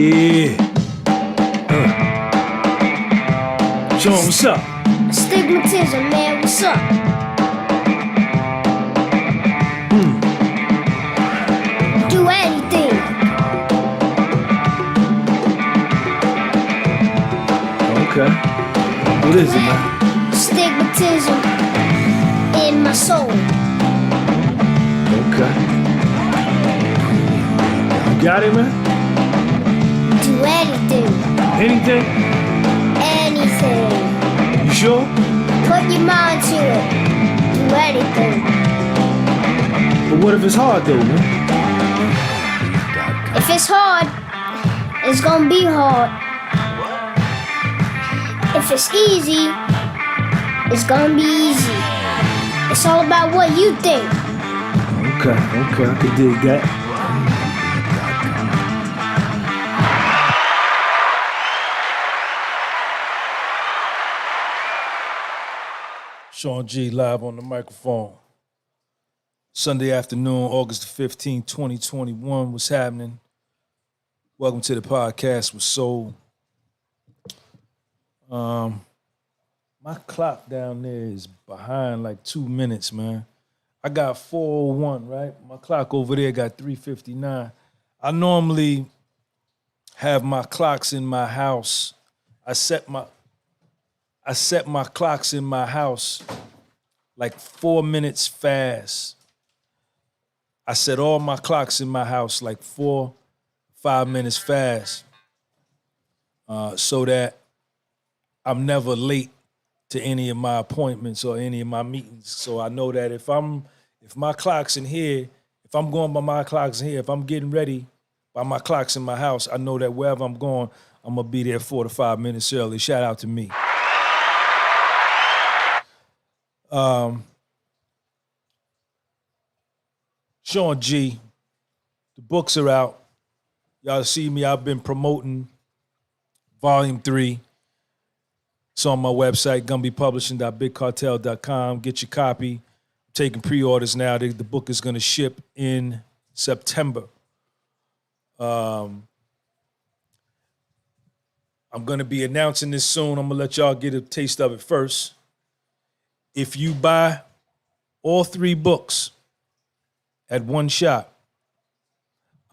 Yeah. Sean, what's up? Stigmatism, man, what's up? Do anything. Okay. What is it, man? Stigmatism in my soul. Okay. You got it, man? Do anything. Anything? Anything. You sure? Put your mind to it. Do anything. But what if it's hard, though, man? If it's hard, it's gonna be hard. If it's easy, it's gonna be easy. It's all about what you think. Okay, I can dig that. Sean G live on the microphone. Sunday afternoon, August the 15th, 2021. What's happening? Welcome to the podcast with Soul. My clock down there is behind like 2 minutes, man. I got 4:01, right? My clock over there got 3:59. I normally have my clocks in my house. I set my clocks in my house like 4 minutes fast. I set all my clocks in my house like 5 minutes fast, so that I'm never late to any of my appointments or any of my meetings. So I know that if my clock's in here, if I'm going by my clocks in here, if I'm getting ready by my clocks in my house, I know that wherever I'm going, I'm gonna be there 4 to 5 minutes early. Shout out to me. Sean G, the books are out. Y'all see me, I've been promoting Volume 3. It's on my website, gunbypublishing.bigcartel.com. Get your copy. I'm taking pre-orders now. The book is going to ship in September. I'm going to be announcing this soon. I'm going to let y'all get a taste of it first. If you buy all 3 books at one shot,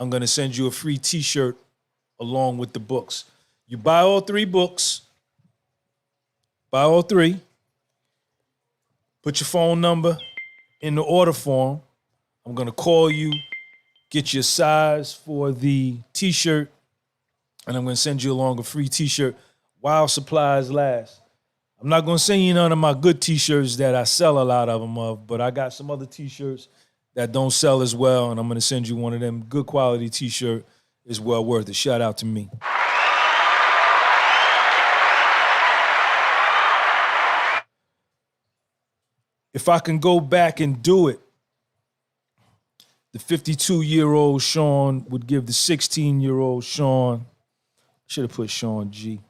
I'm going to send you a free t-shirt along with the books. You buy all 3 books, buy all 3, put your phone number in the order form. I'm going to call you, get your size for the t-shirt, and I'm going to send you along a free t-shirt while supplies last. I'm not going to send you none of my good t-shirts that I sell a lot of them of, but I got some other t-shirts that don't sell as well, and I'm going to send you one of them good quality t-shirt. Is well worth it. Shout out to me. If I can go back and do it, the 52-year-old Sean would give the 16-year-old Sean, should have put Sean G,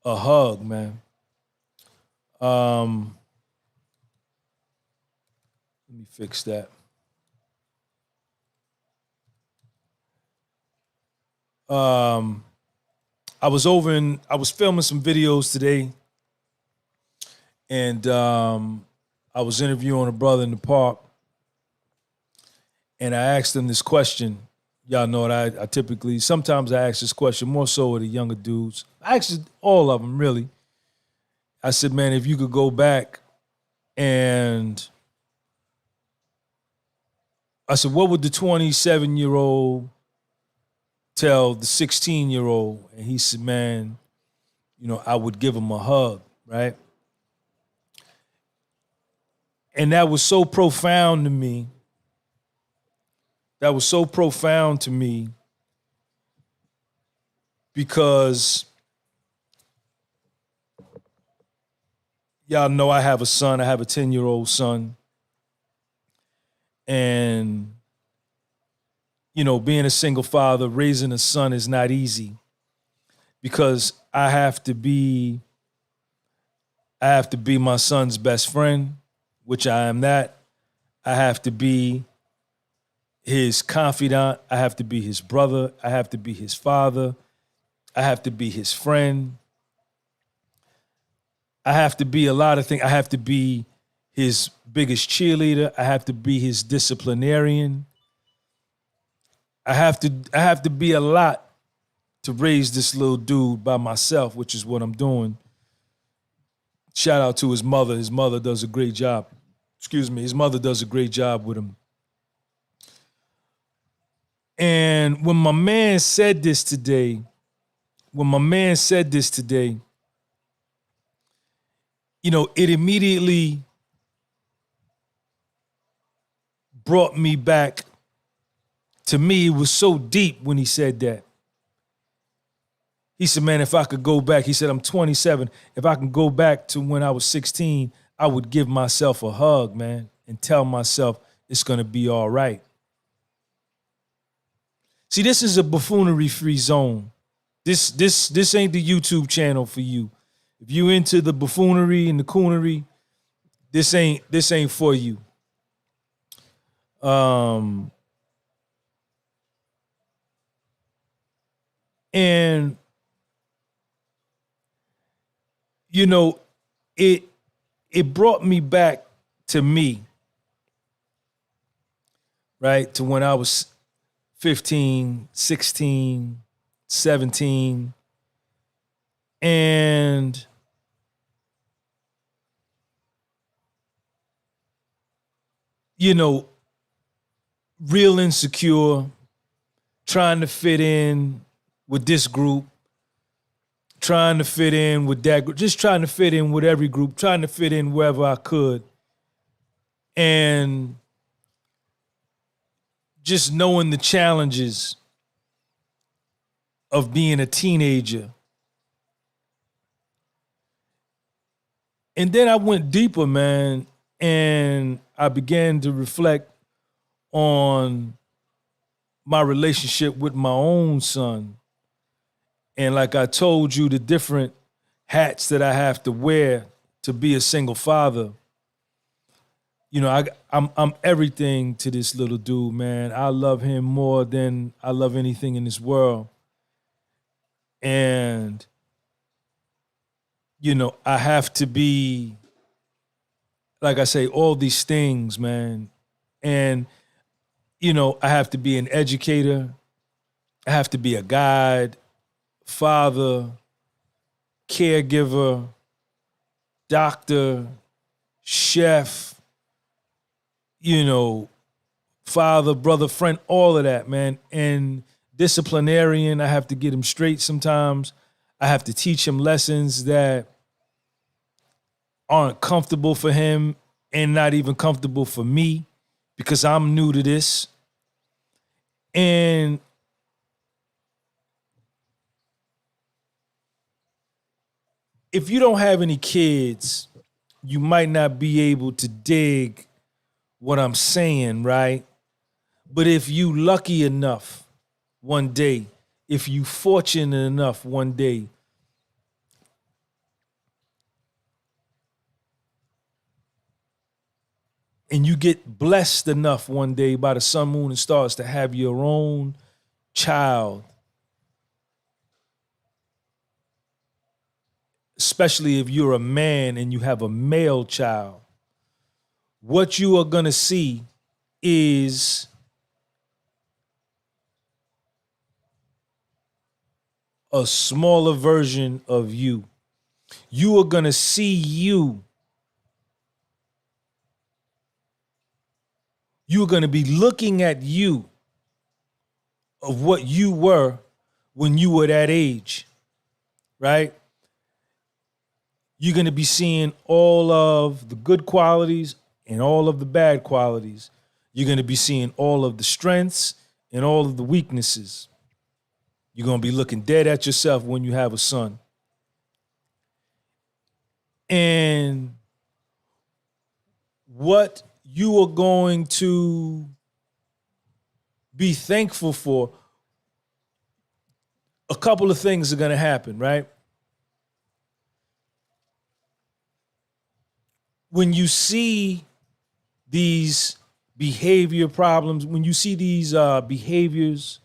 a hug, man. Let me fix that. I was filming some videos today, and I was interviewing a brother in the park, and I asked him this question. Y'all know that I typically, sometimes I ask this question more so of the younger dudes. I asked all of them, really. I said, man, if you could go back and I said, what would the 27-year-old tell the 16-year-old? And he said, man, I would give him a hug, right? And that was so profound to me. That was so profound to me because y'all know I have a son. I have a 10-year-old son. And, being a single father, raising a son is not easy because I have to be my son's best friend, which I am that. I have to be his confidant. I have to be his brother. I have to be his father. I have to be his friend. I have to be a lot of things. I have to be his biggest cheerleader. I have to be his disciplinarian. I have to be a lot to raise this little dude by myself, which is what I'm doing. Shout out to his mother. His mother does a great job. Excuse me. His mother does a great job with him. And when my man said this today, you know, it immediately brought me back. To me, it was so deep when he said that. He said, man, if I could go back, he said, I'm 27. If I can go back to when I was 16, I would give myself a hug, man, and tell myself it's going to be all right. See, this is a buffoonery-free zone. This ain't the YouTube channel for you. If you into the buffoonery and the coonery, this ain't for you. And you know, it brought me back to me, right? To when I was 15, 16, 17. And you know, real insecure, trying to fit in with this group, trying to fit in with that group, just trying to fit in with every group, trying to fit in wherever I could. And just knowing the challenges of being a teenager. And then I went deeper, man, and I began to reflect on my relationship with my own son. And like I told you, the different hats that I have to wear to be a single father. You know, I'm everything to this little dude, man. I love him more than I love anything in this world. And, you know, I have to be, like I say, all these things, man. And, you know, I have to be an educator. I have to be a guide, father, caregiver, doctor, chef, you know, father, brother, friend, all of that, man. And disciplinarian, I have to get him straight sometimes. I have to teach him lessons that aren't comfortable for him and not even comfortable for me because I'm new to this. And if you don't have any kids, you might not be able to dig what I'm saying, right? But if you lucky enough one day, if you fortunate enough one day, and you get blessed enough one day by the sun, moon, and stars to have your own child, especially if you're a man and you have a male child, what you are going to see is a smaller version of you. You are going to see you. You're going to be looking at you of what you were when you were that age, right? You're going to be seeing all of the good qualities and all of the bad qualities. You're going to be seeing all of the strengths and all of the weaknesses. You're going to be looking dead at yourself when you have a son. And what you are going to be thankful for, a couple of things are going to happen, right? When you see these behavior problems, when you see these behaviors,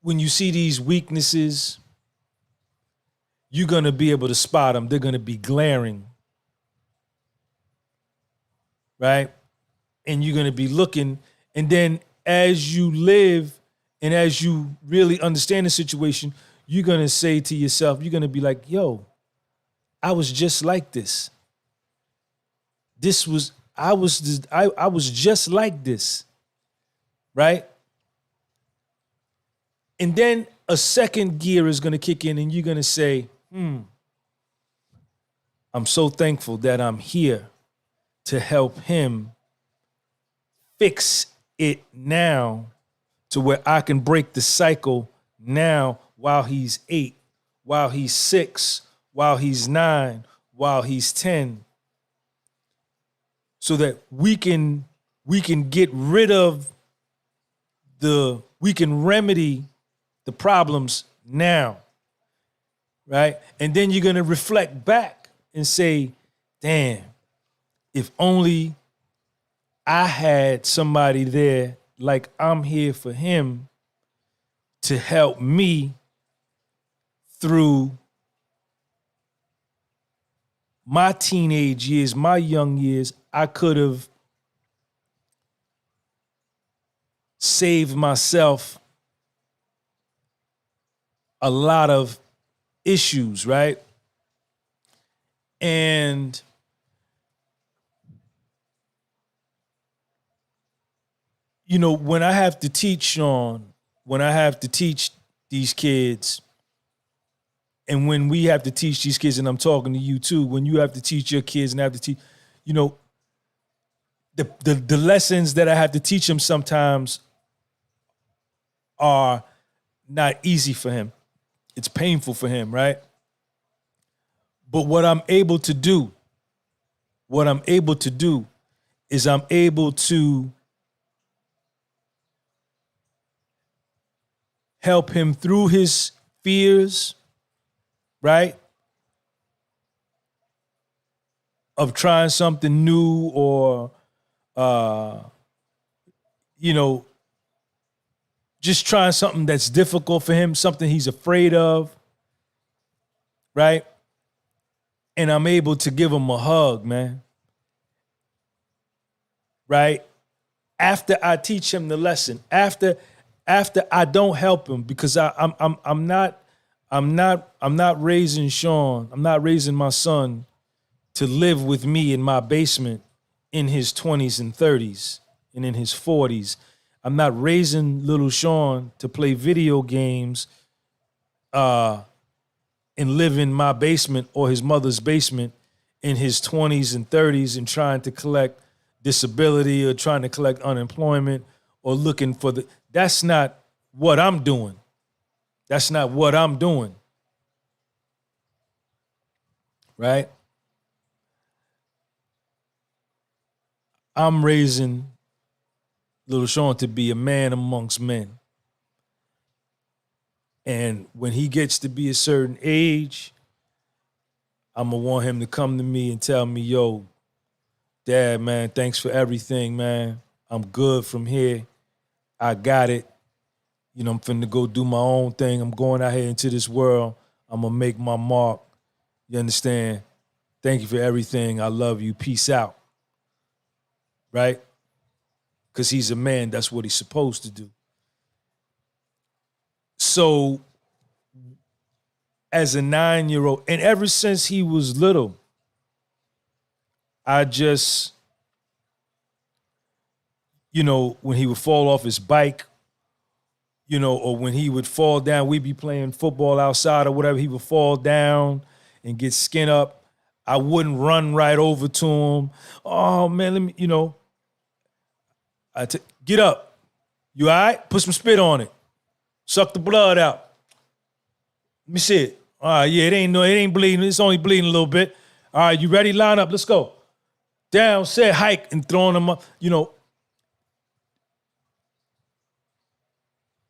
when you see these weaknesses, you're going to be able to spot them. They're going to be glaring, right? And you're going to be looking. And then as you live and as you really understand the situation, you're going to say to yourself, you're going to be like, yo, I was just like this. I was just like this, right? And then a second gear is going to kick in and you're going to say, I'm so thankful that I'm here to help him fix it now to where I can break the cycle now while he's 8, while he's 6, while he's 9, while he's 10, so that we can get rid of we can remedy the problems now, right? And then you're going to reflect back and say, damn, if only I had somebody there like I'm here for him to help me through my teenage years, my young years, I could have saved myself a lot of issues, right? And you know, when I have to teach Sean, when I have to teach these kids, and when we have to teach these kids, and I'm talking to you too, when you have to teach your kids and have to teach, you know, the lessons that I have to teach them sometimes are not easy for him. It's painful for him, right? But what I'm able to do is I'm able to help him through his fears, right? Of trying something new or, just trying something that's difficult for him, something he's afraid of, right? And I'm able to give him a hug, man. Right? After I teach him the lesson, after I don't help him, because I'm not raising Sean, I'm not raising my son to live with me in my basement in his 20s and 30s and in his 40s. I'm not raising little Sean to play video games and live in my basement or his mother's basement in his 20s and 30s and trying to collect disability or trying to collect unemployment or looking for that's not what I'm doing. That's not what I'm doing. Right? I'm raising little Sean to be a man amongst men. And when he gets to be a certain age, I'm going to want him to come to me and tell me, yo, Dad, man, thanks for everything, man. I'm good from here. I got it. You know, I'm finna go do my own thing. I'm going out here into this world. I'm going to make my mark. You understand? Thank you for everything. I love you. Peace out. Right? Because he's a man. That's what he's supposed to do. So, as a 9-year-old, and ever since he was little, I just, when he would fall off his bike, or when he would fall down, we'd be playing football outside or whatever, he would fall down and get skin up. I wouldn't run right over to him. Oh, man, let me, get up. You all right? Put some spit on it. Suck the blood out. Let me see it. All right, yeah, it ain't bleeding. It's only bleeding a little bit. All right, you ready? Line up. Let's go. Down, set, hike, and throwing them up.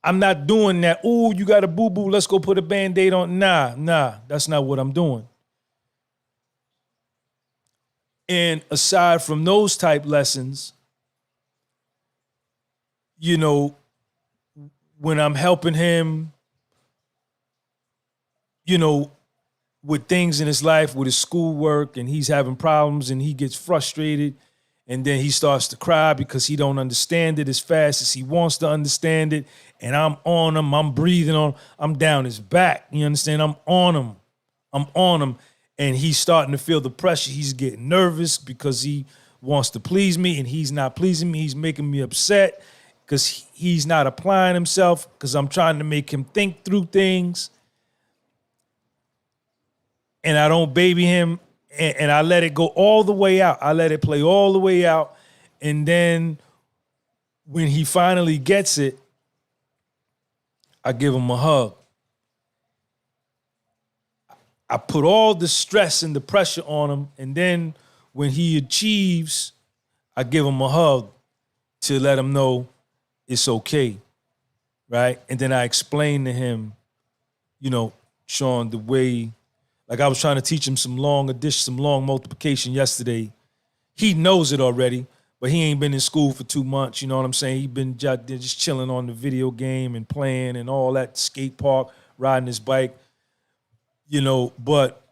I'm not doing that. Ooh, you got a boo-boo. Let's go put a Band-Aid on. Nah, that's not what I'm doing. And aside from those type lessons, you know, when I'm helping him, you know, with things in his life, with his schoolwork, and he's having problems and he gets frustrated, and then he starts to cry because he don't understand it as fast as he wants to understand it. And I'm on him, I'm breathing on him, I'm down his back. You understand? I'm on him. And he's starting to feel the pressure. He's getting nervous because he wants to please me and he's not pleasing me. He's making me upset because he's not applying himself, because I'm trying to make him think through things. And I don't baby him, and I let it go all the way out. I let it play all the way out. And then when he finally gets it, I give him a hug. I put all the stress and the pressure on him. And then when he achieves, I give him a hug to let him know it's okay, right? And then I explain to him, you know, Sean, the way, like I was trying to teach him some long addition, some long multiplication yesterday. He knows it already, but he ain't been in school for 2 months. You know what I'm saying? He been just chilling on the video game and playing and all that, skate park, riding his bike, you know. But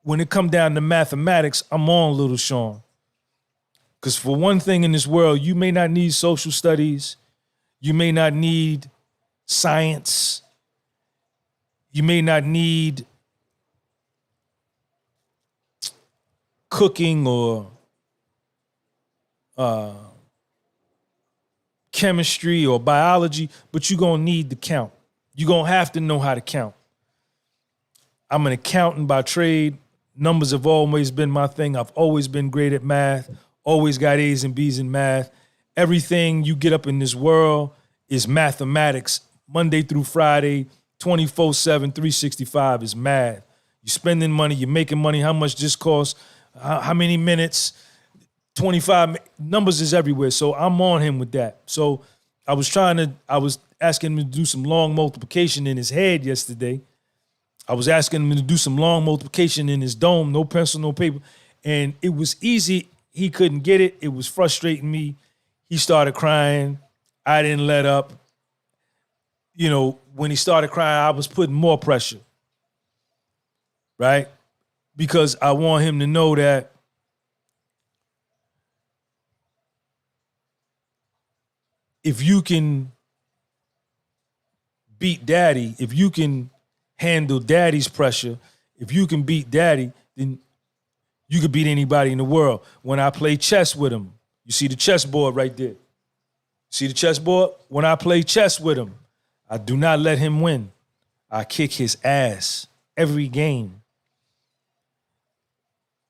when it come down to mathematics, I'm on little Sean. Because for one thing in this world, you may not need social studies. You may not need science. You may not need cooking or chemistry or biology, but you're going to need to count. You're going to have to know how to count. I'm an accountant by trade. Numbers have always been my thing. I've always been great at math, always got A's and B's in math. Everything you get up in this world is mathematics. Monday through Friday, 24/7, 365 is math. You're spending money, you're making money. How much this costs? How many minutes? 25 numbers is everywhere. So I'm on him with that. So I was asking him to do some long multiplication in his head yesterday. I was asking him to do some long multiplication in his dome, no pencil, no paper. And it was easy. He couldn't get it. It was frustrating me. He started crying. I didn't let up. You know, when he started crying, I was putting more pressure, right? Because I want him to know that if you can beat daddy, if you can handle daddy's pressure, if you can beat daddy, then you could beat anybody in the world. When I play chess with him, you see the chessboard right there. See the chessboard? When I play chess with him, I do not let him win. I kick his ass every game.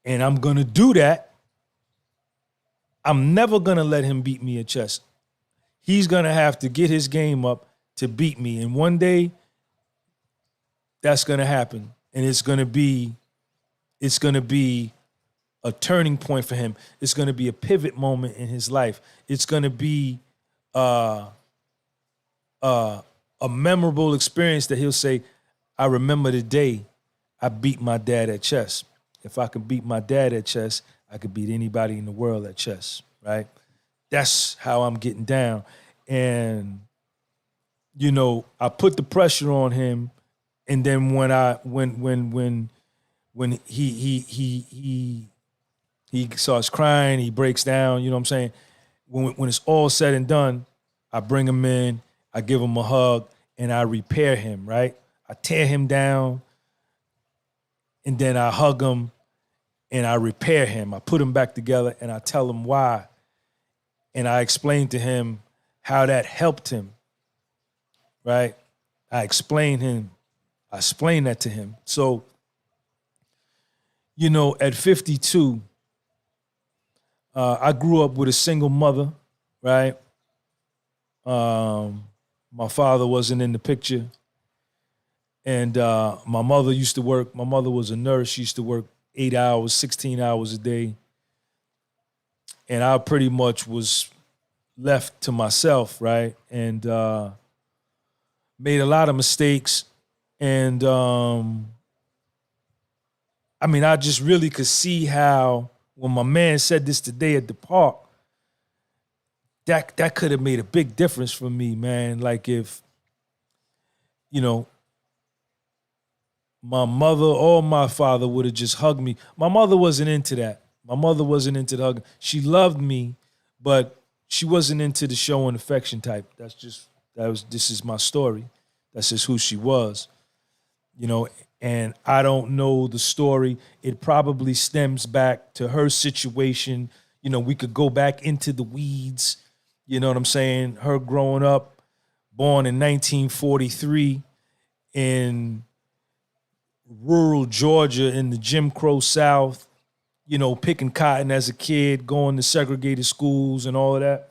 And I'm going to do that. I'm never going to let him beat me at chess. He's going to have to get his game up to beat me. And one day, that's going to happen. And it's going to be a turning point for him. It's going to be a pivot moment in his life. It's going to be a memorable experience that he'll say, I remember the day I beat my dad at chess. If I could beat my dad at chess, I could beat anybody in the world at chess, right? That's how I'm getting down. And, you know, I put the pressure on him. And then when he starts crying, he breaks down, you know what I'm saying? When it's all said and done, I bring him in, I give him a hug, and I repair him, right? I tear him down, and then I hug him, and I repair him. I put him back together, and I tell him why. And I explain to him how that helped him, right? I explain that to him. So, you know, at 52, I grew up with a single mother, right? My father wasn't in the picture. And my mother used to work. My mother was a nurse. She used to work 8 hours, 16 hours a day. And I pretty much was left to myself, right? And made a lot of mistakes. And I mean, I just really could see how when my man said this today at the park, that could have made a big difference for me, man. Like if, you know, my mother or my father would have just hugged me. My mother wasn't into that. My mother wasn't into the hug. She loved me, but she wasn't into the show and affection type. This is my story. That's just who she was, you know, and I don't know the story. It probably stems back to her situation. You know, we could go back into the weeds, you know what I'm saying? Her growing up, born in 1943 in rural Georgia in the Jim Crow South, you know, picking cotton as a kid, going to segregated schools and all of that.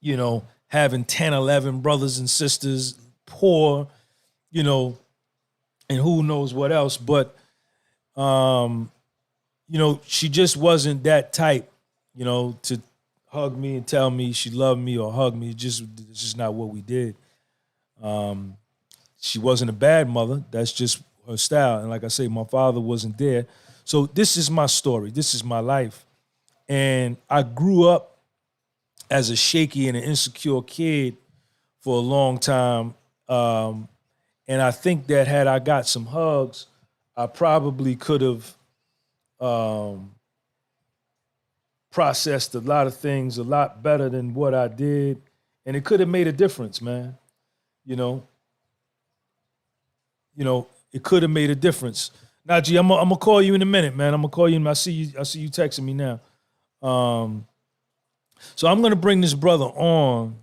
You know, having 10, 11 brothers and sisters, poor, you know, and who knows what else. But, you know, she just wasn't that type, you know, to hug me and tell me she loved me or hug me. It's just not what we did. She wasn't a bad mother. That's just her style. And like I say, my father wasn't there. So this is my story. This is my life. And I grew up as a shaky and an insecure kid for a long time. And I think that had I got some hugs, I probably could have processed a lot of things a lot better than what I did. And it could have made a difference, man. You know, it could have made a difference. Naji, I'm gonna call you in a minute, man. I'm gonna call you. I see you texting me now. So I'm gonna bring this brother on,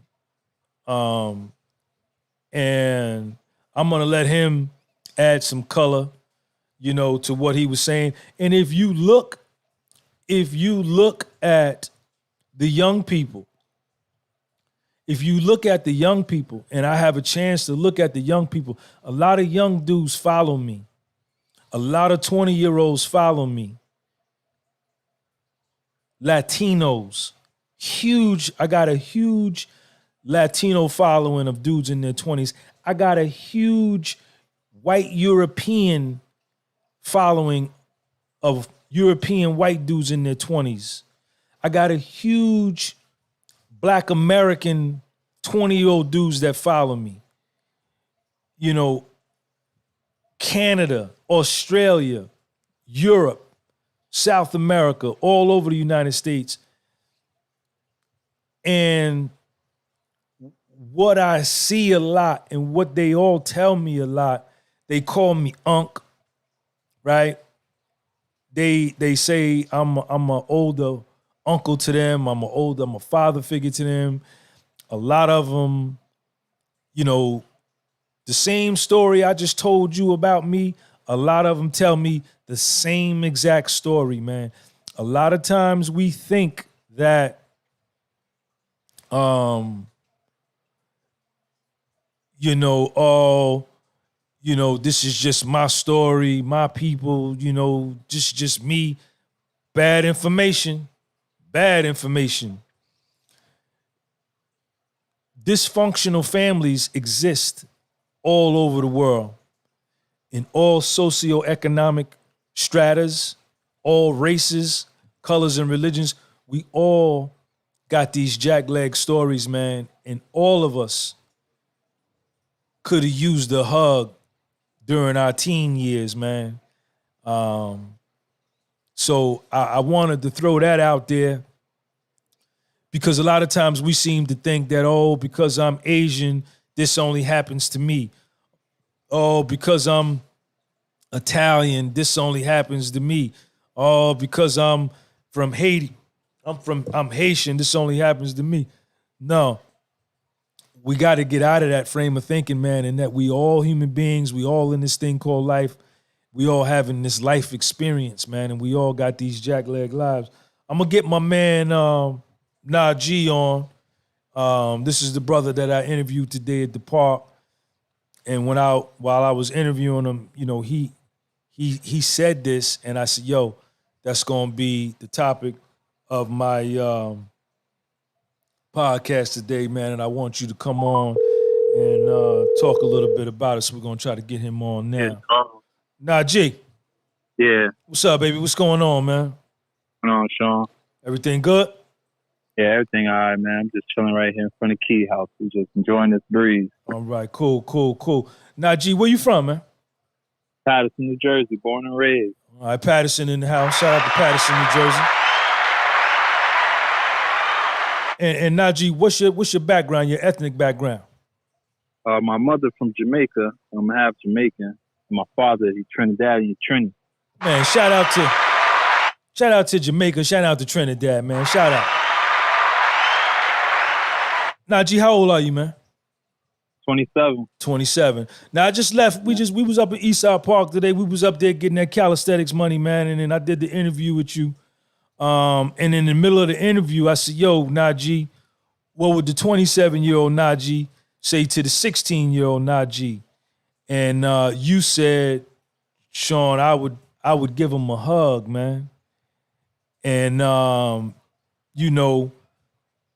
and I'm gonna let him add some color, you know, to what he was saying. And if you look at the young people, and I have a chance to look at the young people, a lot of young dudes follow me. A lot of 20-year-olds follow me. Latinos, huge. I got a huge Latino following of dudes in their 20s. I got a huge white European following of European white dudes in their 20s. I got a huge Black American 20-year-old dudes that follow me. You know, Canada, Australia, Europe, South America, all over the United States. And what I see a lot and what they all tell me a lot, they call me Unc, right? They say I'm an older uncle to them. I'm a father figure to them. A lot of them, you know, the same story I just told you about me, a lot of them tell me the same exact story, man. A lot of times we think that you know, oh, you know, this is just my story, my people, you know, just me. Bad information. Dysfunctional families exist all over the world, in all socioeconomic stratas, all races, colors, and religions. We all got these jackleg stories, man, and all of us could have used a hug during our teen years, man. So I wanted to throw that out there, because a lot of times we seem to think that, oh, because I'm Asian, this only happens to me. Oh, because I'm Italian, this only happens to me. Oh, because I'm from Haiti, I'm Haitian, this only happens to me. No, we got to get out of that frame of thinking, man, and that we all human beings, we all in this thing called life. We all having this life experience, man, and we all got these jackleg lives. I'm gonna get my man Naji on. This is the brother that I interviewed today at the park. And while I was interviewing him, you know, he said this, and I said, yo, that's gonna be the topic of my podcast today, man. And I want you to come on and talk a little bit about it. So we're gonna try to get him on now. Naji. Yeah. What's up, baby? What's going on, man? What's going on, Sean? Everything good? Yeah, everything all right, man. I'm just chilling right here in front of Key House. We're just enjoying this breeze. All right, cool. Naji, where you from, man? Patterson, New Jersey, born and raised. All right, Patterson in the house. Shout out to Patterson, New Jersey. And Naji, what's your background, your ethnic background? My mother from Jamaica. I'm half Jamaican. And my father, he's Trinidadian, Trini. Man, shout out to Jamaica. Shout out to Trinidad, man. Shout out. Naji, how old are you, man? 27. 27. Now I just left. We was up at Eastside Park today. We was up there getting that calisthenics money, man. And then I did the interview with you. And in the middle of the interview, I said, "Yo, Naji, what would the 27-year-old Naji say to the 16-year-old Naji?" And you said, "Sean, I would give him a hug, man." And you know,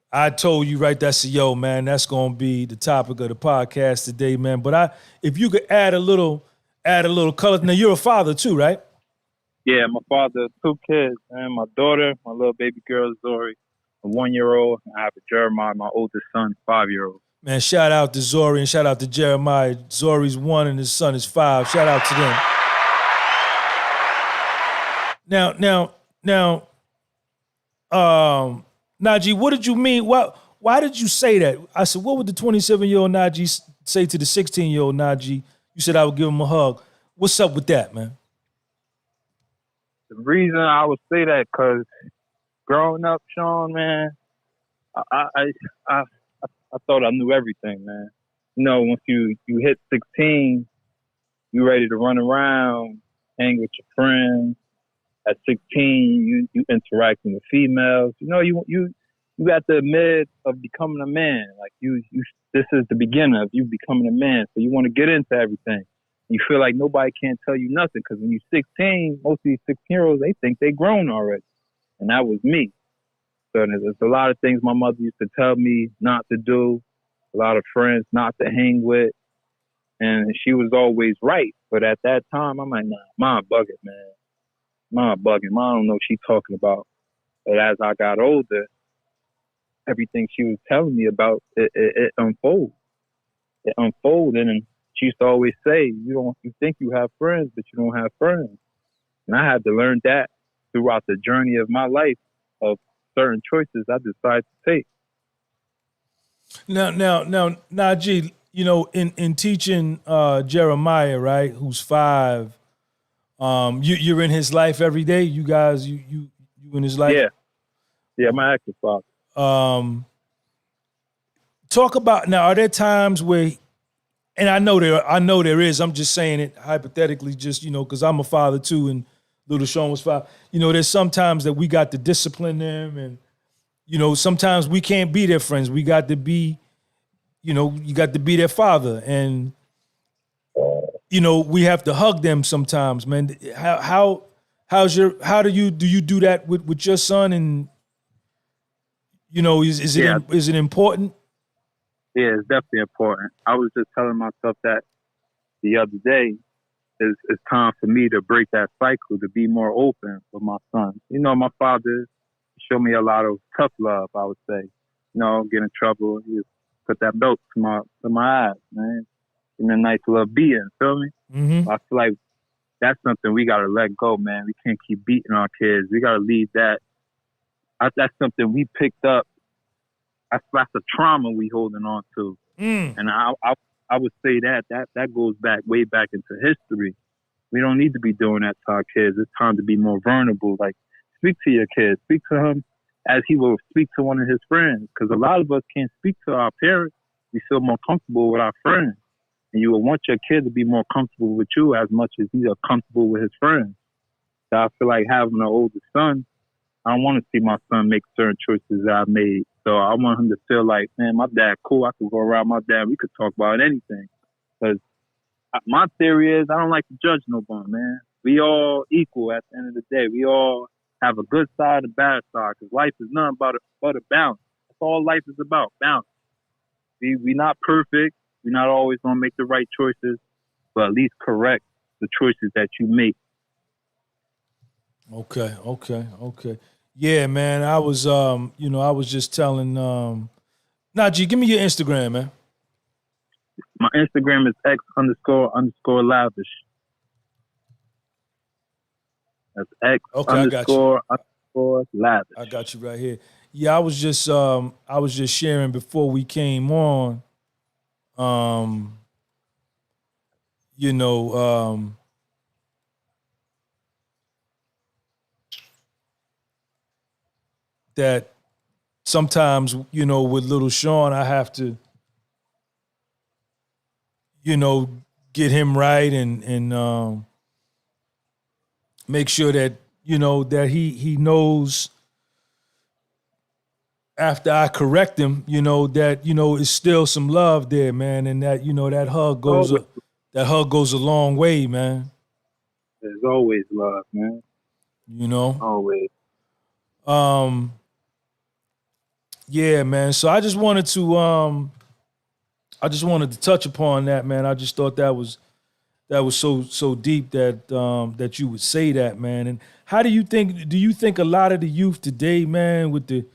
I told you right there, I said, "Yo, man, that's gonna be the topic of the podcast today, man." But if you could add a little color. Now you're a father too, right? Yeah, my father, 2 kids, man. My daughter, my little baby girl, Zori, a 1-year-old. I have a Jeremiah, my oldest son, 5-year-old. Man, shout out to Zori and shout out to Jeremiah. Zori's 1 and his son is 5. Shout out to them. Now, Naji, what did you mean? Why did you say that? I said, what would the 27-year-old Naji say to the 16-year-old Naji? You said I would give him a hug. What's up with that, man? The reason I would say that, because growing up, Sean, man, I thought I knew everything, man. You know, once you hit 16, you ready to run around, hang with your friends. At 16, you interacting with females. You know, you at the mid of becoming a man. Like this is the beginning of you becoming a man. So you want to get into everything. You feel like nobody can't tell you nothing, because when you're 16, most of these 16-year-olds, they think they grown already. And that was me. So there's a lot of things my mother used to tell me not to do, a lot of friends not to hang with. And she was always right. But at that time, I'm like, nah, Mom bugging, man. Mom bugging. Mom don't know what she's talking about. But as I got older, everything she was telling me about, it unfolded. It unfolded, and she used to always say, you think you have friends, but you don't have friends. And I had to learn that throughout the journey of my life of certain choices I decided to take. Now, Naji, you know, in teaching Jeremiah, right, who's 5, you're in his life every day. You guys, you in his life. Yeah, my active father. Talk about now. Are there times where, and I know there is. I'm just saying it hypothetically, just because I'm a father too, and little Sean was 5. There's sometimes that we got to discipline them, and sometimes we can't be their friends. We got to be, you got to be their father, and we have to hug them sometimes, man. How do you do that with your son? And is it important? Yeah, it's definitely important. I was just telling myself that the other day. It's time for me to break that cycle, to be more open with my son. My father showed me a lot of tough love, I would say. Get in trouble, he just put that belt to my eyes, man. Give me a nice little beating, feel me? Mm-hmm. I feel like that's something we got to let go, man. We can't keep beating our kids. We got to leave that. That's something we picked up. That's a trauma we holding on to. And I would say that goes way back into history. We don't need to be doing that to our kids. It's time to be more vulnerable. Like, speak to your kids. Speak to him as he will speak to one of his friends. Because a lot of us can't speak to our parents. We feel more comfortable with our friends. And you will want your kid to be more comfortable with you as much as he's comfortable with his friends. So I feel like having an older son, I don't want to see my son make certain choices that I made. So I want him to feel like, man, my dad cool. I could go around my dad. We could talk about anything. Because my theory is I don't like to judge nobody, man. We all equal at the end of the day. We all have a good side and a bad side, because life is nothing but a balance. That's all life is about, balance. We not perfect. We're not always going to make the right choices, but at least correct the choices that you make. Okay. Yeah, man. I was I was just telling Naji, give me your Instagram, man. My Instagram is X__lavish. That's X Okay, I got you. underscore underscore I lavish. got you right here. Yeah, I was just sharing before we came on, um, you know, that sometimes, with little Sean, I have to, you know, get him right and make sure that, that he knows after I correct him, that, is still some love there, man. And that, Always, that hug goes a long way, man. there's always love, man. You know? Always. Um, yeah, man. So I just wanted to touch upon that, man. I just thought that was so deep that you would say that, man. And how do you think a lot of the youth today, man, with the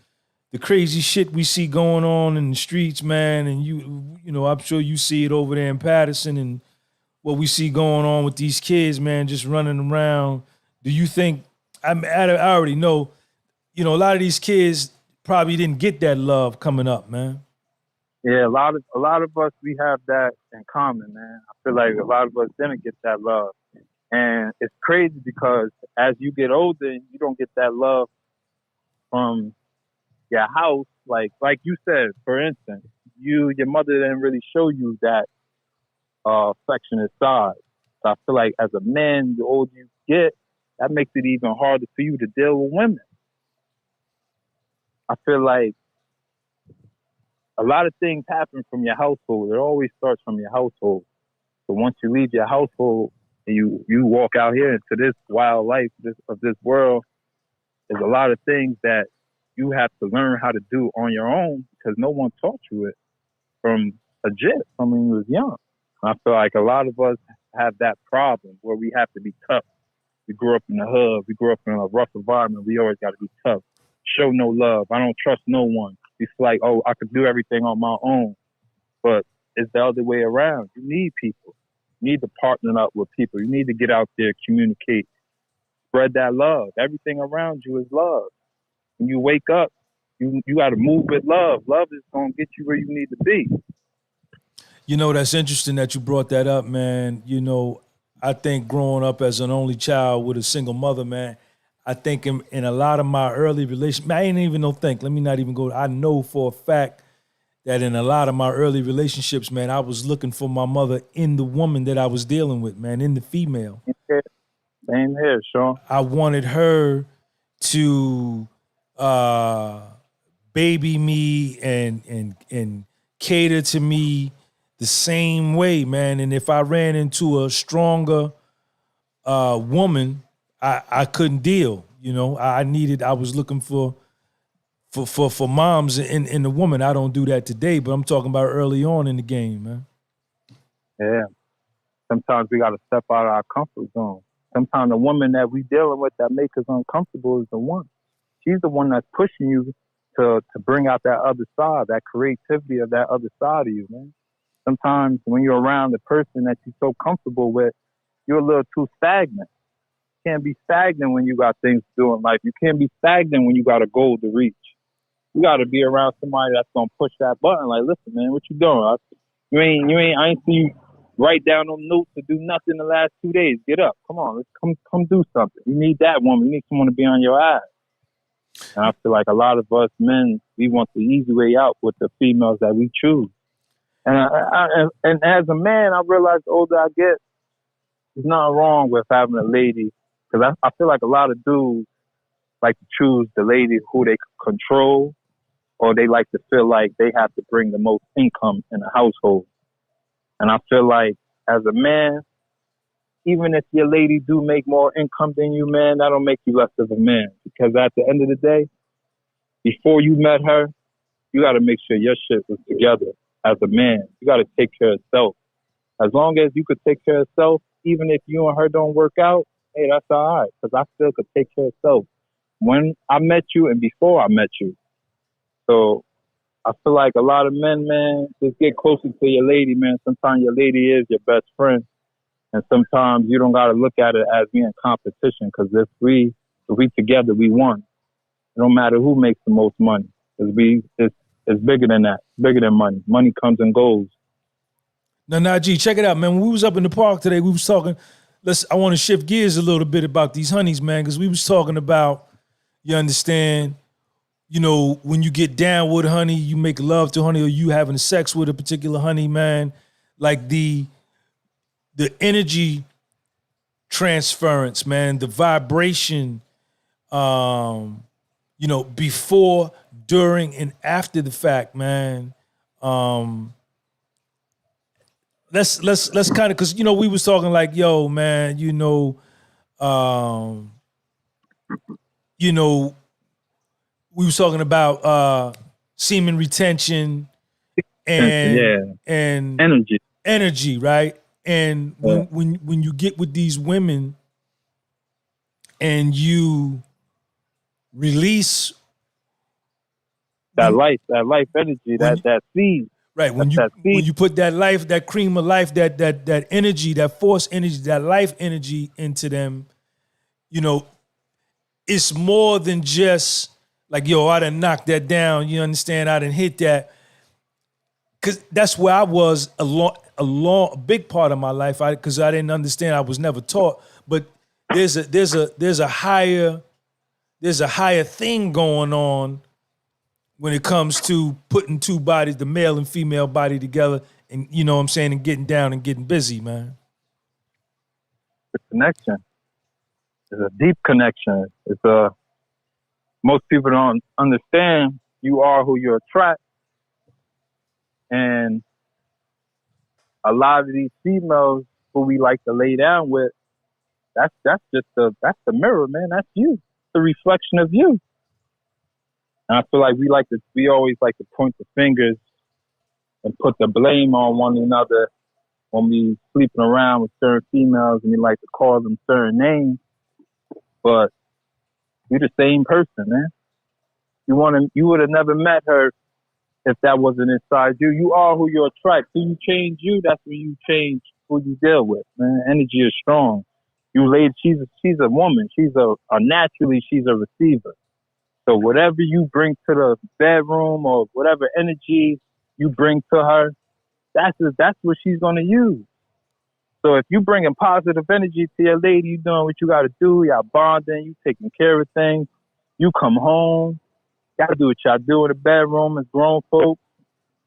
crazy shit we see going on in the streets, man, and I'm sure you see it over there in Patterson and what we see going on with these kids, man, just running around. Do you think I already know, a lot of these kids probably didn't get that love coming up, man. Yeah, a lot of us we have that in common, man. I feel like a lot of us didn't get that love. And it's crazy because as you get older and you don't get that love from your house, like you said, for instance, your mother didn't really show you that affectionate side. So I feel like as a man, the older you get, that makes it even harder for you to deal with women. I feel like a lot of things happen from your household. It always starts from your household. So once you leave your household and you walk out here into this wild life of this world, there's a lot of things that you have to learn how to do on your own because no one taught you it from a jit from when you was young. And I feel like a lot of us have that problem where we have to be tough. We grew up in the hood. We grew up in a rough environment. We always got to be tough. Show no love. I don't trust no one. It's like, oh, I could do everything on my own. But it's the other way around. You need people. You need to partner up with people. You need to get out there, communicate, spread that love. Everything around you is love. When you wake up, you got to move with love. Love is going to get you where you need to be. That's interesting that you brought that up, man. I think growing up as an only child with a single mother, man, I think in a lot of my early relationships, I ain't even no think. Let me not even go. I know for a fact that in a lot of my early relationships, man, I was looking for my mother in the woman that I was dealing with, man, in the female. Same here, Sean. I wanted her to baby me and cater to me the same way, man. And if I ran into a stronger woman, I couldn't deal. I was looking for moms in the woman. I don't do that today, but I'm talking about early on in the game, man. Yeah. Sometimes we got to step out of our comfort zone. Sometimes the woman that we dealing with that make us uncomfortable is the one. She's the one that's pushing you to bring out that other side, that creativity of that other side of you, man. Sometimes when you're around the person that you're so comfortable with, you're a little too stagnant. You can't be stagnant when you got things to do in life. You can't be stagnant when you got a goal to reach. You got to be around somebody that's gonna push that button. Like, listen, man, what you doing? I ain't see you write down no notes to do nothing the last 2 days. Get up, come on, let's come do something. You need that woman. You need someone to be on your ass. And I feel like a lot of us men, we want the easy way out with the females that we choose. And as a man, I realize the older I get, there's nothing wrong with having a lady. Because I feel like a lot of dudes like to choose the lady who they control, or they like to feel like they have to bring the most income in the household. And I feel like as a man, even if your lady do make more income than you, man, that don't make you less of a man. Because at the end of the day, before you met her, you got to make sure your shit was together as a man. You got to take care of self. As long as you could take care of self, even if you and her don't work out, hey, that's all right, because I still could take care of self when I met you and before I met you. So I feel like a lot of men, man, just get closer to your lady, man. Sometimes your lady is your best friend, and sometimes you don't gotta look at it as being competition. Because if we together, we won. It don't matter who makes the most money. It's bigger than that. It's bigger than money. Money comes and goes. Now, Naji, check it out, man. When we was up in the park today, we was talking. I want to shift gears a little bit about these honeys, man, because we was talking about, you understand, you know, when you get down with honey, you make love to honey, or you having sex with a particular honey, man, like the energy transference, man, the vibration, you know, before, during, and after the fact, man. Let's kind of, because, you know, we was talking like, yo, man, you know, we was talking about semen retention and energy, right? And when you get with these women and you release that life energy, that seed. Right. When you put that life, that cream of life, that energy, that force energy, that life energy into them, you know, it's more than just like, yo, I done knocked that down. You understand? I done hit that. Cause that's where I was a big part of my life. Cause I didn't understand. I was never taught. But there's a higher thing going on when it comes to putting two bodies, the male and female body together, and, you know what I'm saying, and getting down and getting busy, man. The connection is a deep connection. Most people don't understand you are who you attract. And a lot of these females who we like to lay down with, that's the mirror, man. That's you. It's the reflection of you. And I feel like we always like to point the fingers and put the blame on one another when we sleeping around with certain females, and we like to call them certain names. But you're the same person, man. You would have never met her if that wasn't inside you. You are who you attract. When you change you, that's when you change who you deal with, man. Energy is strong. You lady, she's a woman. She's naturally she's a receiver. So whatever you bring to the bedroom or whatever energy you bring to her, that's what she's going to use. So if you bringing positive energy to your lady, you doing what you got to do, y'all bonding, you taking care of things, you come home, y'all do what y'all do in the bedroom as grown folks,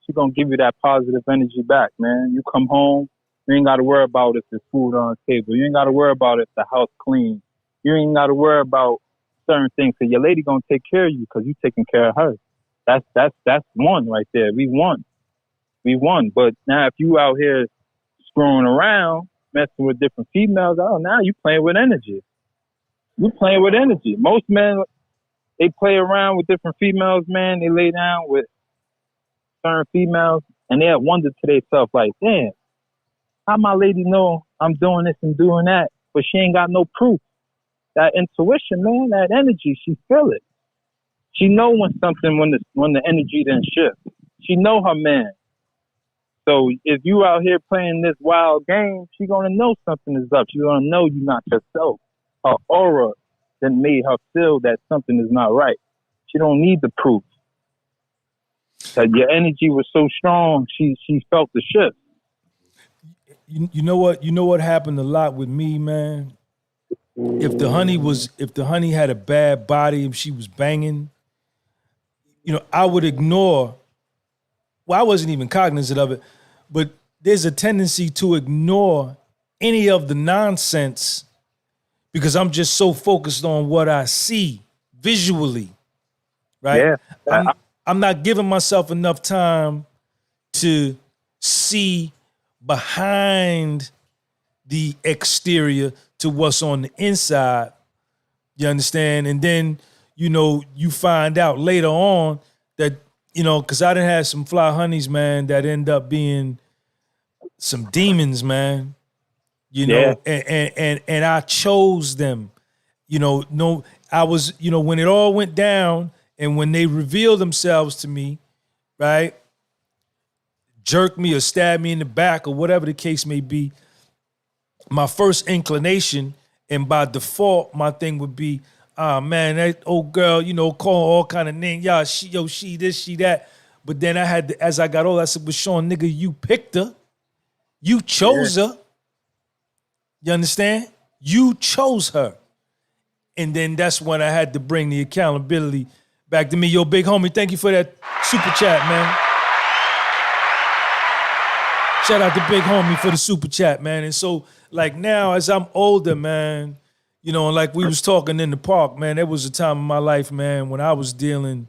she's going to give you that positive energy back, man. You come home, you ain't got to worry about if there's food on the table. You ain't got to worry about if the house clean. You ain't got to worry about certain things. So your lady going to take care of you because you taking care of her. That's one right there. We won. But now if you out here screwing around, messing with different females, now you playing with energy. You playing with energy. Most men, they play around with different females, man. They lay down with certain females, and they wonder to themselves, like, damn, how my lady know I'm doing this and doing that, but she ain't got no proof. That intuition, man, that energy, she feel it. She know when the energy didn't shift. She know her man. So if you out here playing this wild game, she gonna know something is up. She gonna know you're not yourself. Her aura then made her feel that something is not right. She don't need the proof. That your energy was so strong, she felt the shift. You know what happened a lot with me, man? If the honey had a bad body and she was banging, you know, I would ignore. Well, I wasn't even cognizant of it, but there's a tendency to ignore any of the nonsense because I'm just so focused on what I see visually, right? Yeah. I'm not giving myself enough time to see behind the exterior to what's on the inside. You understand? And then, you know, you find out later on that, you know, because I done had some fly honeys, man, that end up being some demons, man. you Yeah. know, and I chose them. You know, no, I was, you know, when it all went down and when they revealed themselves to me, right, jerk me or stab me in the back or whatever the case may be, my first inclination and by default, my thing would be, ah man, that old girl, you know, calling all kind of names, yeah, she this, she that. But then I had to, as I got older, I said, well, Sean, nigga, you picked her. You Yeah. chose her. You understand? You chose her. And then that's when I had to bring the accountability back to me. Yo, big homie, thank you for that super chat, man. Shout out to big homie for the super chat, man. And so, like now, as I'm older, man, you know, and like we was talking in the park, man, there was a time in my life, man, when I was dealing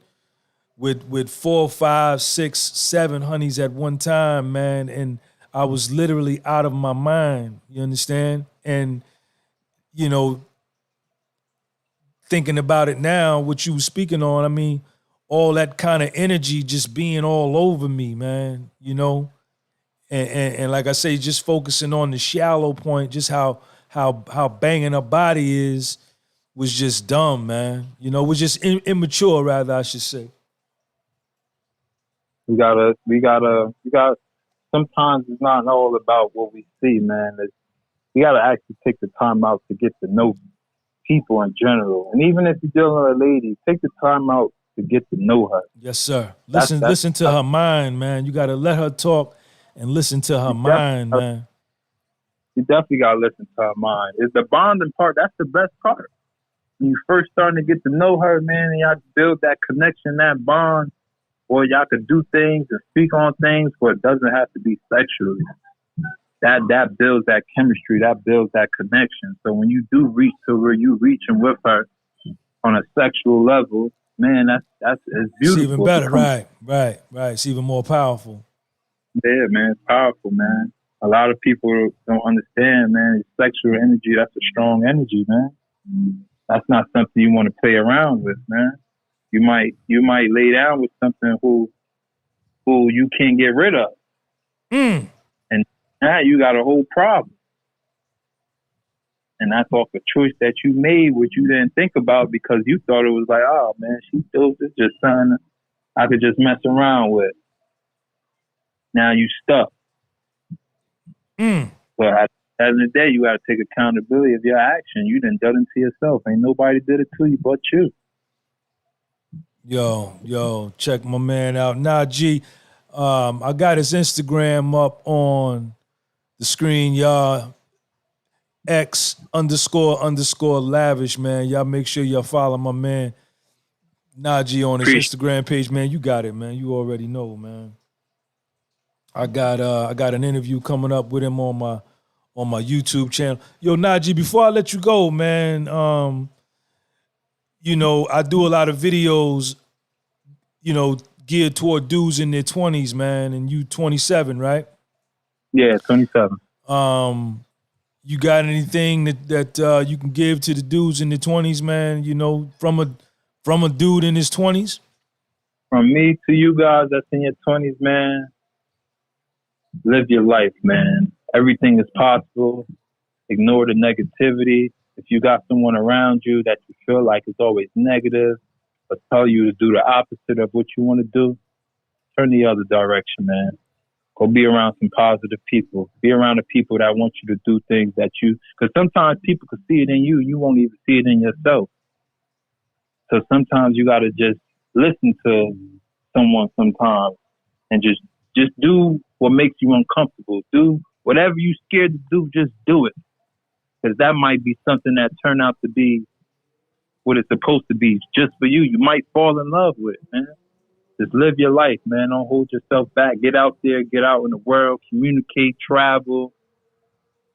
with 4, 5, 6, 7 honeys at one time, man, and I was literally out of my mind. You understand? And you know, thinking about it now, what you was speaking on, I mean, all that kind of energy just being all over me, man. You know, and like I say, just focusing on the shallow point, just how banging her body is, was just dumb, man. You know, was just immature, rather, I should say. We gotta. Sometimes it's not all about what we see, man. We gotta actually take the time out to get to know people in general. And even if you're dealing with a lady, take the time out to get to know her. Yes, sir. Listen to her mind, man. You gotta let her talk and listen to her mind, man. You definitely gotta listen to her mind. It's the bonding part. That's the best part. When you first starting to get to know her, man, and y'all build that connection, that bond, or y'all could do things and speak on things, but it doesn't have to be sexually. That builds that chemistry, that builds that connection. So when you do reach to where you reaching with her on a sexual level, man, it's beautiful. It's even better, right. It's even more powerful. Yeah, man, it's powerful, man. A lot of people don't understand, man. Sexual energy, that's a strong energy, man. That's not something you want to play around with, man. You might lay down with something who you can't get rid of. And now you got a whole problem. And that's off a choice that you made, which you didn't think about because you thought it was like, oh man, she feels it's just something I could just mess around with. Now you stuck. But at the end of the day, you got to take accountability of your action. You done done it to yourself. Ain't nobody did it to you but you. Yo, check my man out. Naji, I got his Instagram up on the screen, y'all. X__lavish, man. Y'all make sure y'all follow my man Naji on his Instagram page, man. You got it, man. You already know, man. I got an interview coming up with him on my YouTube channel. Yo, Naji, before I let you go, man, you know, I do a lot of videos, you know, geared toward dudes in their 20s, man, and you 27, right? Yeah, 27. You got anything that you can give to the dudes in their 20s, man, you know, from a dude in his 20s? From me to you guys that's in your 20s, man, live your life, man. Everything is possible. Ignore the negativity. If you got someone around you that you feel like is always negative or tell you to do the opposite of what you want to do, turn the other direction, man. Go be around some positive people. Be around the people that want you to do things that because sometimes people can see it in you. You won't even see it in yourself. So sometimes you got to just listen to someone sometimes and just do what makes you uncomfortable. Do whatever you're scared to do, just do it. Because that might be something that turned out to be what it's supposed to be just for you. You might fall in love with it, man. Just live your life, man. Don't hold yourself back. Get out there, get out in the world, communicate, travel,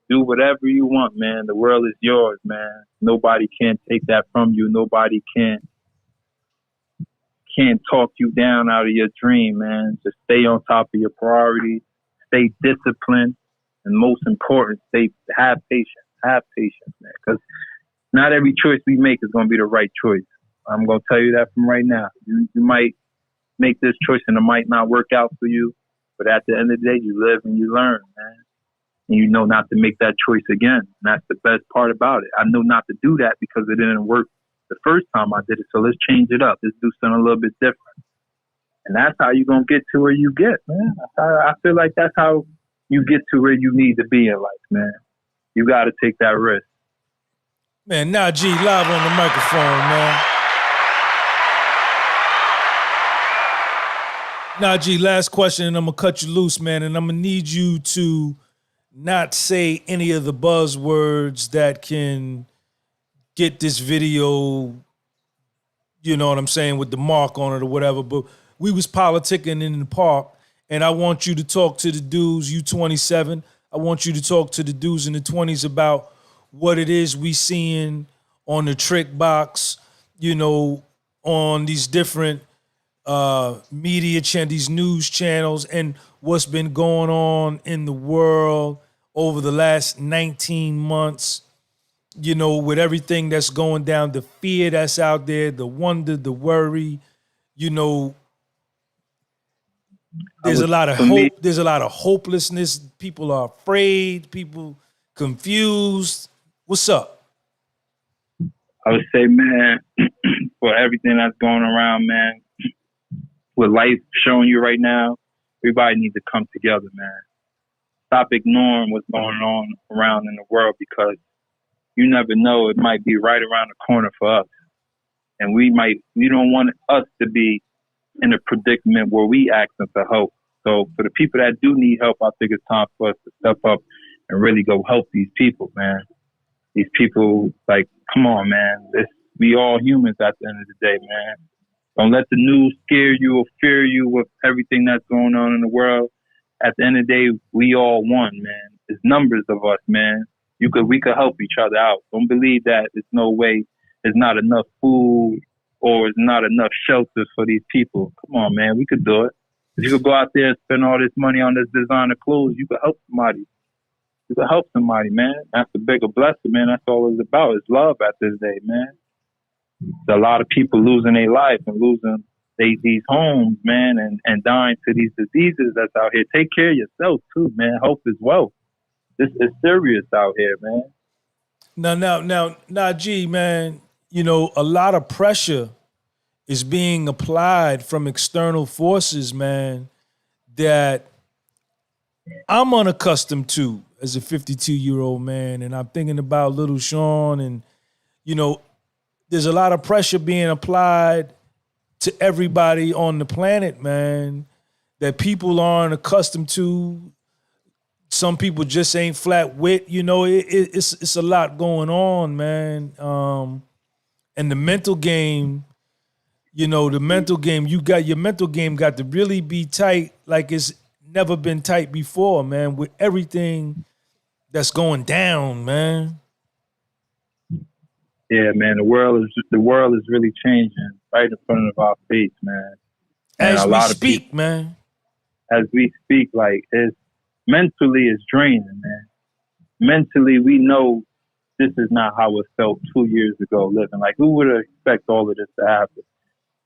do whatever you want, man. The world is yours, man. Nobody can take that from you. Nobody can't talk you down out of your dream, man. Just stay on top of your priorities, stay disciplined, and most important, have patience. Have patience, man, because not every choice we make is going to be the right choice. I'm going to tell you that from right now. You might make this choice and it might not work out for you, but at the end of the day, you live and you learn, man. and you know not to make that choice again. And that's the best part about it. I know not to do that because it didn't work the first time I did it. So let's change it up. Let's do something a little bit different. And that's how you're going to get to where you get, man. I feel like that's how you get to where you need to be in life, man. You got to take that risk. Man, Naji, live on the microphone, man. Naji, last question, and I'm going to cut you loose, man, and I'm going to need you to not say any of the buzzwords that can get this video, you know what I'm saying, with the mark on it or whatever, but we was politicking in the park, and I want you to talk to the dudes, you 27, I want you to talk to the dudes in the 20s about what it is we seeing on the trick box, you know, on these different media channels, these news channels, and what's been going on in the world over the last 19 months, you know, with everything that's going down, the fear that's out there, the wonder, the worry, you know, there's a lot of hope, there's a lot of hopelessness. People are afraid, people confused. What's up? I would say, man, for everything that's going around, man, with life showing you right now, everybody needs to come together, man. Stop ignoring what's going on around in the world because you never know, it might be right around the corner for us. And we don't want us to be in a predicament where we ask them for help. So for the people that do need help, I think it's time for us to step up and really go help these people, man. These people, like, come on, man. We all humans at the end of the day, man. Don't let the news scare you or fear you with everything that's going on in the world. At the end of the day, we all one, man. There's numbers of us, man. We could help each other out. Don't believe that there's no way there's not enough food or there's not enough shelters for these people. Come on, man. We could do it. If you could go out there and spend all this money on this designer clothes, you could help somebody. You could help somebody, man. That's a bigger blessing, man. That's all it's about. It's love at this day, man. There's a lot of people losing their life and losing these homes, man, and dying to these diseases that's out here. Take care of yourself, too, man. Health is wealth. This is serious out here, man. Now, Naji, man, you know, a lot of pressure is being applied from external forces, man, that I'm unaccustomed to as a 52-year-old man. And I'm thinking about little Sean, and, you know, there's a lot of pressure being applied to everybody on the planet, man, that people aren't accustomed to. Some people just ain't flat wit, you know. It's a lot going on, man. And the mental game, you know, your mental game got to really be tight, like it's never been tight before, man. With everything that's going down, man. Yeah, man. The world is really changing right in front of our face, man. And as we speak, man. As we speak, like mentally it's draining, man. Mentally, we know this is not how it felt 2 years ago living. Like, who would expect all of this to happen?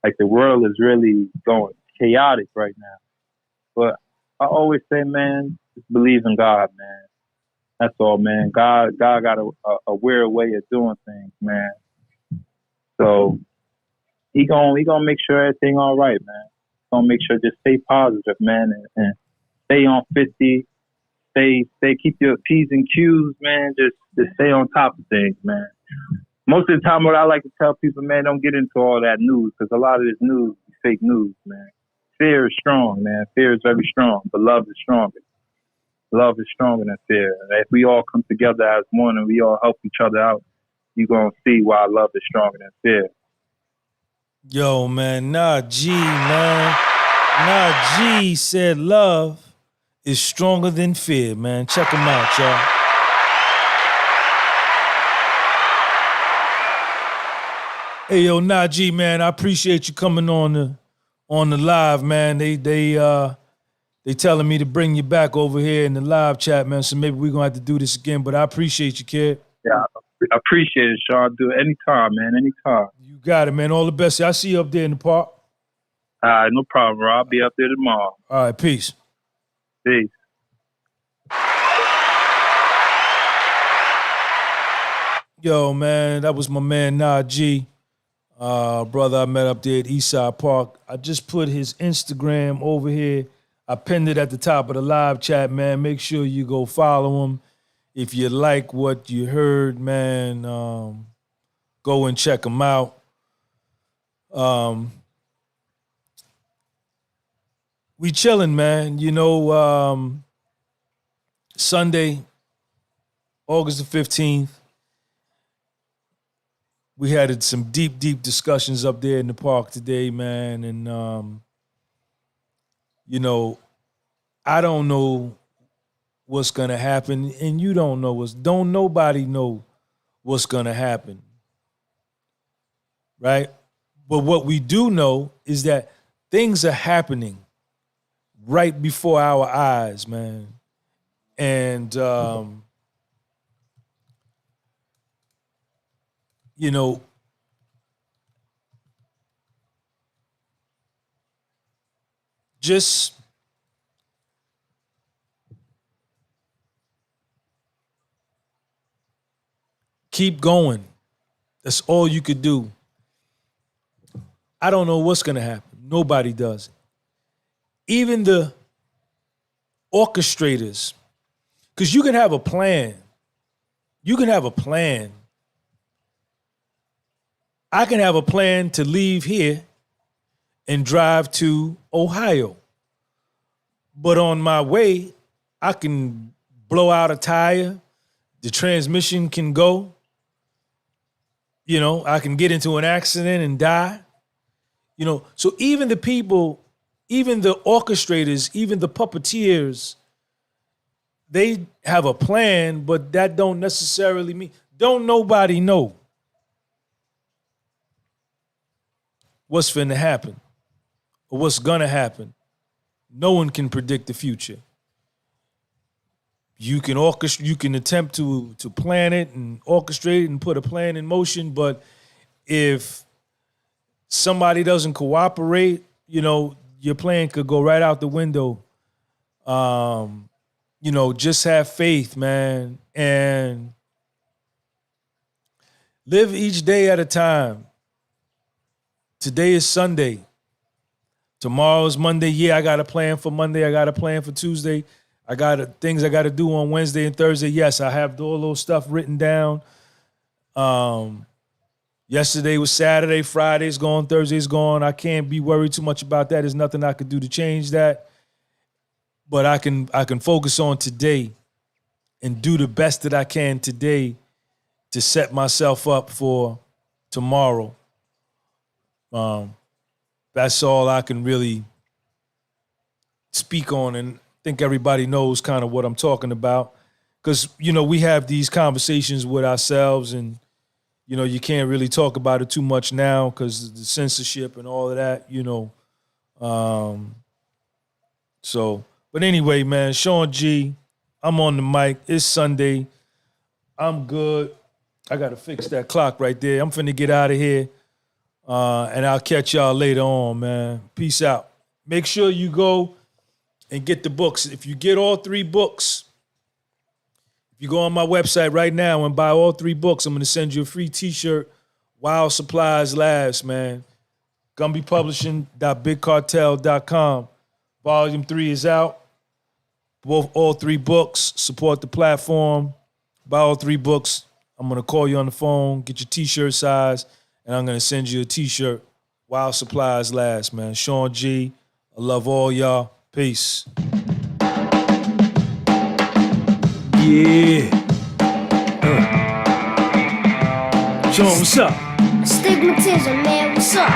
Like, the world is really going chaotic right now. But I always say, man, just believe in God, man. That's all, man. God got a weird way of doing things, man. So he gonna make sure everything all right, man. Gonna make sure just stay positive, man, and stay on 50. Keep your P's and Q's, man. Just stay on top of things, man. Most of the time, what I like to tell people, man, don't get into all that news, because a lot of this news is fake news, man. Fear is strong, man. Fear is very strong, but love is stronger. Love is stronger than fear. And if we all come together as one and we all help each other out, you're going to see why love is stronger than fear. Yo, man, Naji said love is stronger than fear, man. Check him out, y'all. Hey, yo, Naji, man, I appreciate you coming on the live, man. They telling me to bring you back over here in the live chat, man. So maybe we're gonna have to do this again. But I appreciate you, kid. Yeah, I appreciate it, Sean. Do it anytime, man. Anytime. You got it, man. All the best. I see you up there in the park. All right, no problem, bro. I'll be up there tomorrow. All right, peace. Peace. Yo, man, that was my man Naji. Brother I met up there at Eastside Park. I just put his Instagram over here. I pinned it at the top of the live chat, man. Make sure you go follow him. If you like what you heard, man, go and check him out. We chilling, man. You know, Sunday, August the 15th, we had some deep, deep discussions up there in the park today, man. And, you know, I don't know what's going to happen, and you don't know don't nobody know what's going to happen, right? But what we do know is that things are happening right before our eyes, man. And, you know, just keep going. That's all you could do. I don't know what's going to happen. Nobody does. Even the orchestrators, because you can have a plan. You can have a plan. I can have a plan to leave here and drive to Ohio. But on my way, I can blow out a tire. The transmission can go. You know, I can get into an accident and die. You know, so even the people, even the orchestrators, even the puppeteers, they have a plan, but that don't necessarily mean, don't nobody know what's finna happen or what's gonna happen. No one can predict the future. You can you can attempt to plan it and orchestrate it and put a plan in motion, but if somebody doesn't cooperate, you know, your plan could go right out the window. You know, just have faith, man, and live each day at a time. Today is Sunday. Tomorrow is Monday. Yeah, I got a plan for Monday. I got a plan for Tuesday. I got things I got to do on Wednesday and Thursday. Yes, I have all those stuff written down. Yesterday was Saturday. Friday's gone. Thursday's gone. I can't be worried too much about that. There's nothing I could do to change that. But I can focus on today and do the best that I can today to set myself up for tomorrow. That's all I can really speak on, and I think everybody knows kind of what I'm talking about. Because, you know, we have these conversations with ourselves, and, you know, you can't really talk about it too much now because of the censorship and all of that, you know. But anyway, man, Sean G, I'm on the mic. It's Sunday. I'm good. I got to fix that clock right there. I'm finna get out of here. And I'll catch y'all later on, man. Peace out. Make sure you go and get the books. If you get all 3 books, if you go on my website right now and buy all 3 books, I'm going to send you a free t-shirt while supplies last, man. Gunby Publishing.bigcartel.com. Volume 3 is out. All 3 books. Support the platform. Buy all 3 books. I'm going to call you on the phone, get your t-shirt size, and I'm going to send you a t-shirt while supplies last, man. Sean G, I love all y'all. Peace. Yeah. Sean, what's up? Stigmatism, man, what's up?